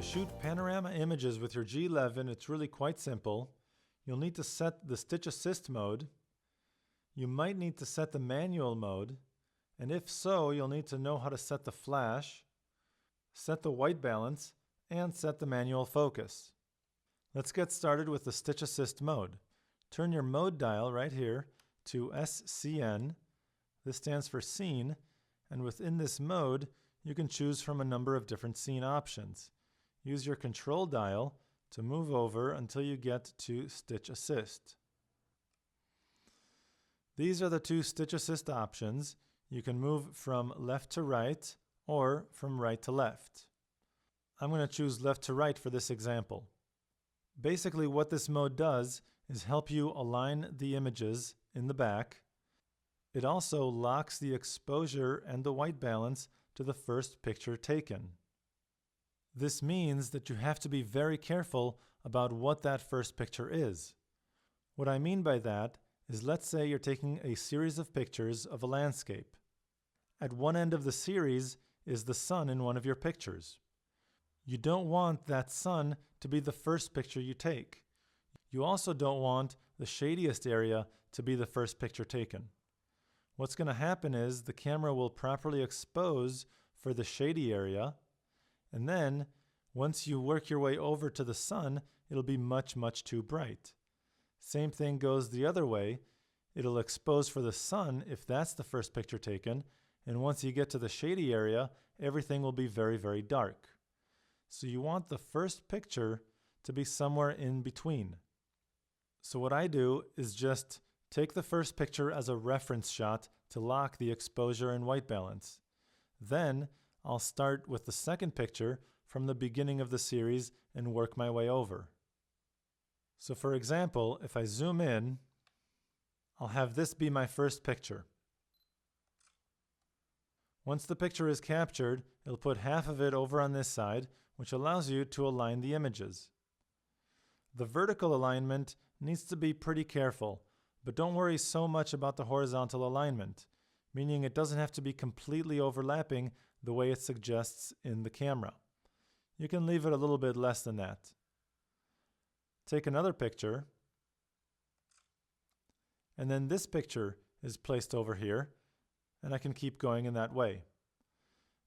shoot panorama images with your G11, it's really quite simple. You'll need to set the stitch assist mode. You might need to set the manual mode, and if so, you'll need to know how to set the flash, set the white balance, and set the manual focus. Let's get started with the stitch assist mode. Turn your mode dial right here to SCN. This stands for scene, and within this mode, you can choose from a number of different scene options. Use your control dial to move over until you get to stitch assist. These are the two stitch assist options. You can move from left to right or from right to left. I'm going to choose left to right for this example. Basically, what this mode does is help you align the images in the back. It also locks the exposure and the white balance to the first picture taken. This means that you have to be very careful about what that first picture is. What I mean by that is, let's say you're taking a series of pictures of a landscape. At one end of the series is the sun in one of your pictures. You don't want that sun to be the first picture you take. You also don't want the shadiest area to be the first picture taken. What's going to happen is the camera will properly expose for the shady area, and then once you work your way over to the sun, it'll be much, much too bright. Same thing goes the other way. It'll expose for the sun if that's the first picture taken, and once you get to the shady area, everything will be very, very dark. So you want the first picture to be somewhere in between. So what I do is just take the first picture as a reference shot to lock the exposure and white balance. Then I'll start with the second picture from the beginning of the series and work my way over. So for example, if I zoom in, I'll have this be my first picture. Once the picture is captured, it'll put half of it over on this side, which allows you to align the images. The vertical alignment needs to be pretty careful, but don't worry so much about the horizontal alignment, meaning it doesn't have to be completely overlapping the way it suggests in the camera. You can leave it a little bit less than that. Take another picture, and then this picture is placed over here, and I can keep going in that way.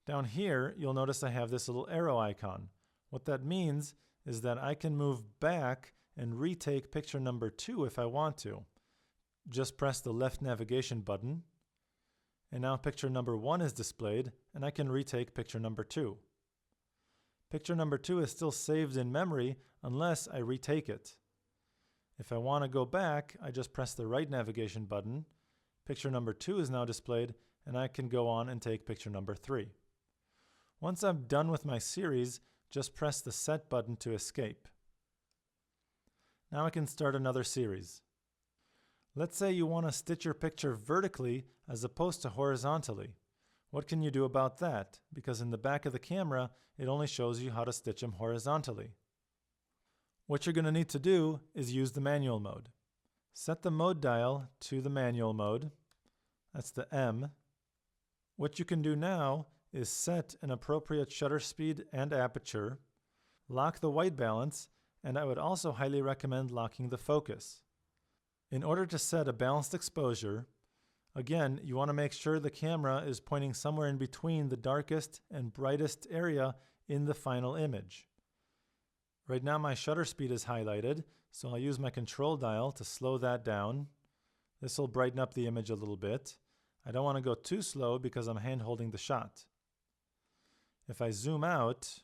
Down here, you'll notice I have this little arrow icon. What that means is that I can move back and retake picture number 2 if I want to. Just press the left navigation button, and now picture number 1 is displayed, and I can retake picture number 2. Picture number 2 is still saved in memory unless I retake it. If I want to go back, I just press the right navigation button. Picture number 2 is now displayed, and I can go on and take picture number 3. Once I'm done with my series, just press the Set button to escape. Now I can start another series. Let's say you want to stitch your picture vertically as opposed to horizontally. What can you do about that? Because in the back of the camera, it only shows you how to stitch them horizontally. What you're going to need to do is use the manual mode. Set the mode dial to the manual mode. That's the M. What you can do now is set an appropriate shutter speed and aperture, lock the white balance, and I would also highly recommend locking the focus. In order to set a balanced exposure, again, you want to make sure the camera is pointing somewhere in between the darkest and brightest area in the final image. Right now my shutter speed is highlighted, so I'll use my control dial to slow that down. This will brighten up the image a little bit. I don't want to go too slow because I'm hand holding the shot. If I zoom out,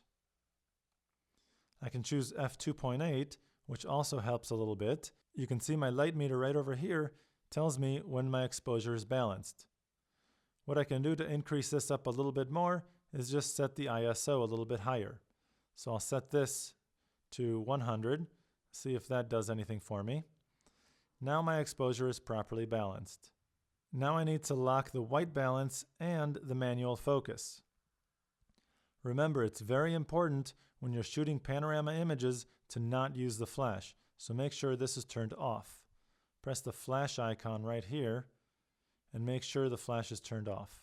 I can choose f2.8, which also helps a little bit. You can see my light meter right over here tells me when my exposure is balanced. What I can do to increase this up a little bit more is just set the ISO a little bit higher. So I'll set this to 100, see if that does anything for me. Now my exposure is properly balanced. Now I need to lock the white balance and the manual focus. Remember, it's very important when you're shooting panorama images to not use the flash, so make sure this is turned off. Press the flash icon right here and make sure the flash is turned off.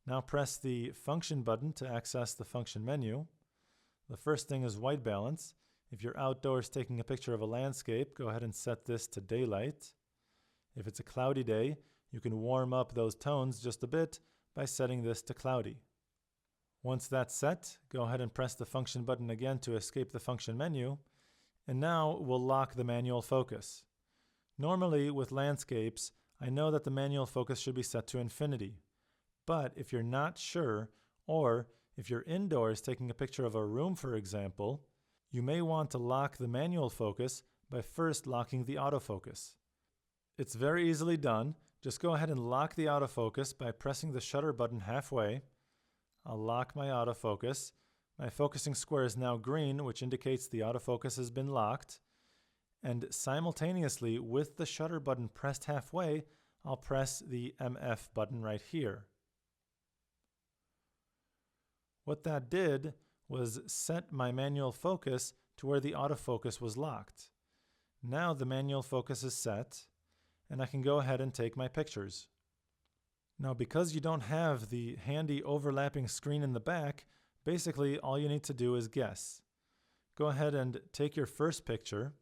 Now press the function button to access the function menu. The first thing is white balance. If you're outdoors taking a picture of a landscape, go ahead and set this to daylight. If it's a cloudy day, you can warm up those tones just a bit by setting this to cloudy. Once that's set, go ahead and press the function button again to escape the function menu, and now we'll lock the manual focus. Normally with landscapes, I know that the manual focus should be set to infinity, but if you're not sure, or if you're indoors taking a picture of a room, for example, you may want to lock the manual focus by first locking the autofocus. It's very easily done. Just go ahead and lock the autofocus by pressing the shutter button halfway. I'll lock my autofocus. My focusing square is now green, which indicates the autofocus has been locked. And simultaneously, with the shutter button pressed halfway, I'll press the MF button right here. What that did was set my manual focus to where the autofocus was locked. Now the manual focus is set, and I can go ahead and take my pictures. Now, because you don't have the handy overlapping screen in the back, basically all you need to do is guess. Go ahead and take your first picture,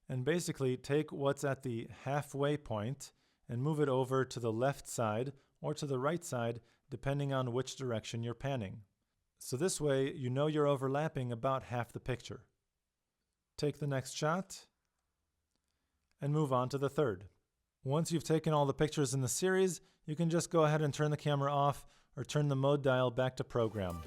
and basically take what's at the halfway point and move it over to the left side or to the right side, depending on which direction you're panning. So this way, you know you're overlapping about half the picture. Take the next shot and move on to the third. Once you've taken all the pictures in the series, you can just go ahead and turn the camera off or turn the mode dial back to program.